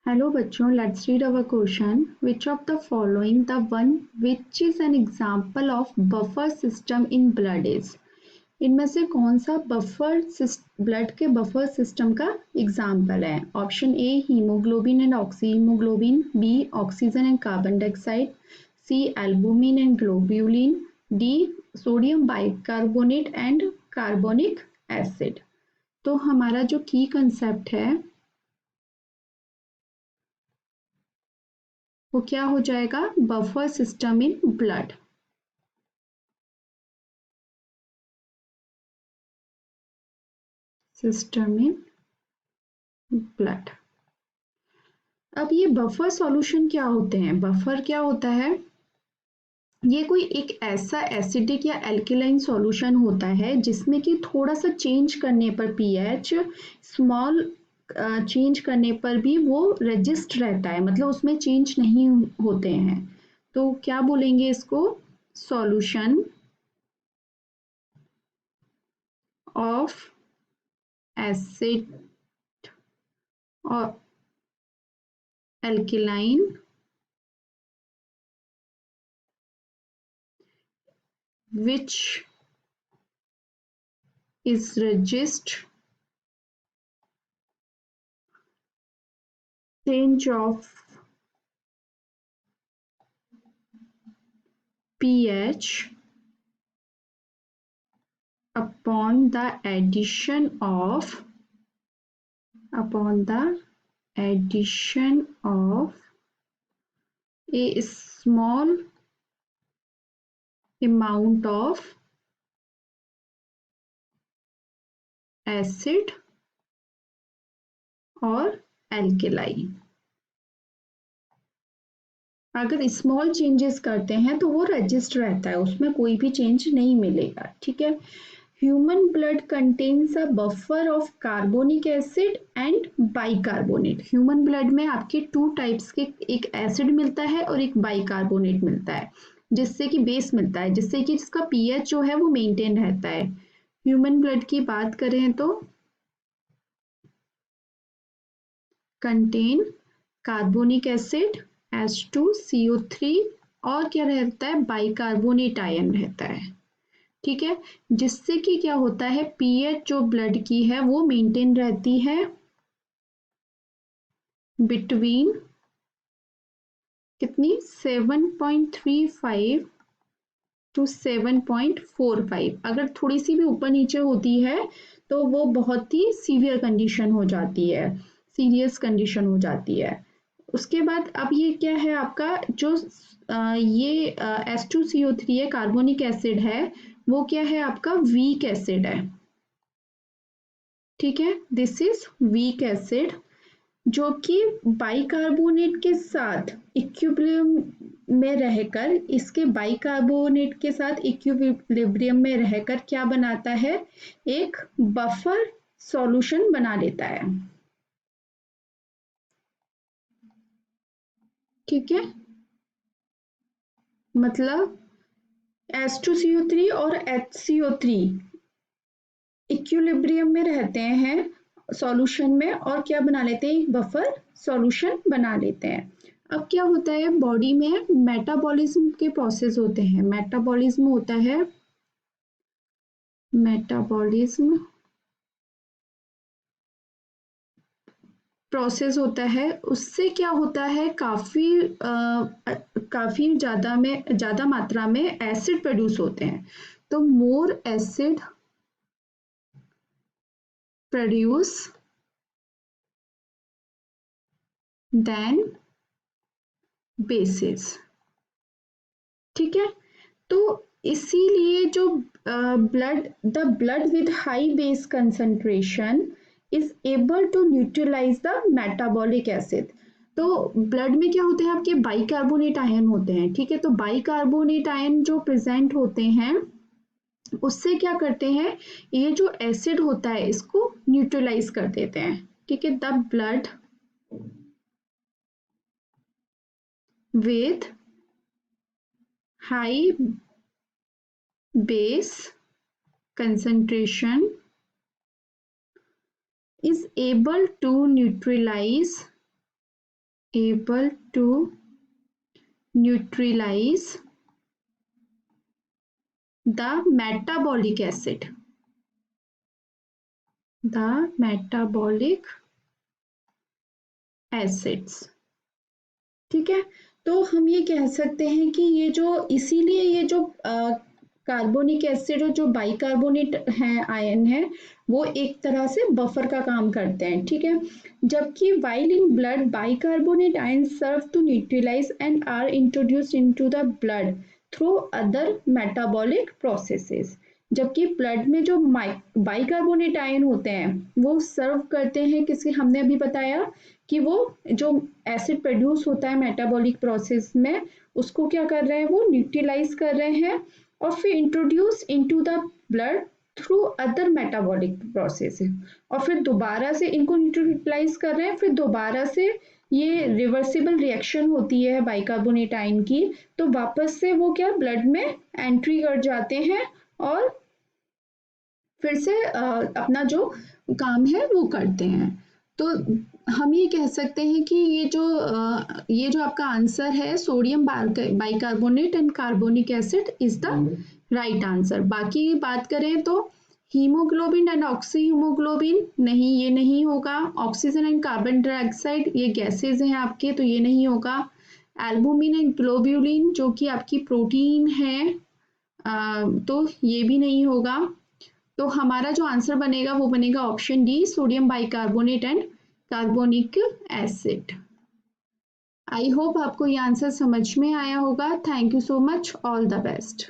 Hello बच्चों, let's read our question. Which of the following the one which is an example of buffer system in blood is? इनमें से कौन सा blood के buffer system का example है? Option A haemoglobin and oxyhaemoglobin, B oxygen and carbon dioxide, C albumin and globulin, D sodium bicarbonate and carbonic acid. तो हमारा जो की कंसेप्ट है वो क्या हो जाएगा? Buffer system in blood. System in blood. अब ये बफर सॉल्यूशन क्या होते हैं? बफर क्या होता है? ये कोई एक ऐसा एसिडिक या एल्केलाइन सॉल्यूशन होता है जिसमें कि थोड़ा सा चेंज करने पर पीएच स्मॉल चेंज करने पर भी वो रेजिस्ट रहता है, मतलब उसमें चेंज नहीं होते हैं। तो क्या बोलेंगे इसको? सॉल्यूशन ऑफ एसिड और alkaline which is resist change of pH upon the addition of a small amount of acid और alkali। अगर स्मॉल चेंजेस करते हैं तो वो रजिस्ट रहता है, उसमें कोई भी चेंज नहीं मिलेगा। ठीक है। Human blood contains a buffer of carbonic acid and bicarbonate. Human blood में आपके टू टाइप्स के, एक एसिड मिलता है और एक बाइकार्बोनेट मिलता है, जिससे कि बेस मिलता है, जिससे कि जिसका पीएच जो है वो मेंटेन रहता है। ह्यूमन ब्लड की बात करें तो कंटेन कार्बोनिक एसिड H2CO3 और क्या रहता है? बाइकार्बोनेट आयन रहता है। ठीक है। जिससे कि क्या होता है, पीएच जो ब्लड की है वो मेंटेन रहती है बिटवीन कितनी? 7.35 टू 7.45। अगर थोड़ी सी भी ऊपर नीचे होती है तो वो बहुत ही सीवियर कंडीशन हो जाती है, सीरियस कंडीशन हो जाती है। उसके बाद अब ये क्या है आपका? जो ये H2CO3 है, कार्बोनिक एसिड है, वो क्या है आपका? वीक एसिड है। ठीक है, दिस इज वीक एसिड, जो कि बाइकार्बोनेट के साथ इक्विलिब्रियम में रहकर, इसके बाइकार्बोनेट के साथ इक्विलिब्रियम में रहकर क्या बनाता है? एक बफर सॉल्यूशन बना लेता है। ठीक है, मतलब H2CO3 और HCO3 इक्विलिब्रियम में रहते हैं सॉल्यूशन में और क्या बना लेते हैं? एक बफर सॉल्यूशन बना लेते हैं। अब क्या होता है बॉडी में? मेटाबॉलिज्म के प्रोसेस होते हैं। मेटाबॉलिज्म होता है, मेटाबॉलिज्म प्रोसेस होता है। उससे क्या होता है? काफी ज्यादा मात्रा में एसिड प्रोड्यूस होते हैं। तो more acid produce than bases. ठीक है। तो इसीलिए जो the blood with high base concentration is able to neutralise the metabolic acid. तो ब्लड में क्या होते हैं आपके? बाइकार्बोनेट आयन होते हैं। ठीक है, तो बाइकार्बोनेट आयन जो प्रेजेंट होते हैं उससे क्या करते हैं? ये जो एसिड होता है इसको न्यूट्रलाइज कर देते हैं। ठीक है, the blood with high base concentration is able to neutralize able to neutralize the metabolic acid, the metabolic acids। ठीक है, तो हम ये कह सकते हैं कि ये जो इसीलिए ये जो कार्बोनिक एसिड और जो बाइकार्बोनेट है आयन है वो एक तरह से बफर का काम करते हैं। ठीक है, जबकि while in blood bicarbonate ion serve to neutralise and are introduced into the blood through other metabolic processes. जबकि ब्लड में जो बाइकार्बोनेट आयन होते हैं वो सर्व करते हैं किसी, हमने अभी बताया कि वो जो एसिड प्रोड्यूस होता है मेटाबॉलिक प्रोसेस में उसको क्या कर रहे हैं, वो न्यूट्रलाइज कर रहे हैं और फिर introduce into the blood through other metabolic process, और फिर दोबारा से इनको न्यूट्रलाइज कर रहे हैं, फिर दोबारा से ये रिवर्सिबल रिएक्शन होती है बाइकार्बोनेट आयन की, तो वापस से वो क्या ब्लड में एंट्री कर जाते हैं और फिर से अपना जो काम है वो करते हैं। तो हम ये कह सकते हैं कि ये जो आपका आंसर है sodium bicarbonate and carbonic acid is the right answer. बाकी बात करें तो हीमोग्लोबिन एंड ऑक्सी हीमोग्लोबिन, नहीं ये नहीं होगा। ऑक्सीजन एंड कार्बन डाइऑक्साइड ये गैसेज हैं आपके, तो ये नहीं होगा। एल्बुमिन एंड ग्लोब्यूलिन जो कि आपकी प्रोटीन है, तो ये भी नहीं होगा। तो हमारा जो आंसर बनेगा वो बनेगा option D, sodium bicarbonate and carbonic acid. I hope आपको ये आंसर समझ में आया होगा। Thank you so much, all the best.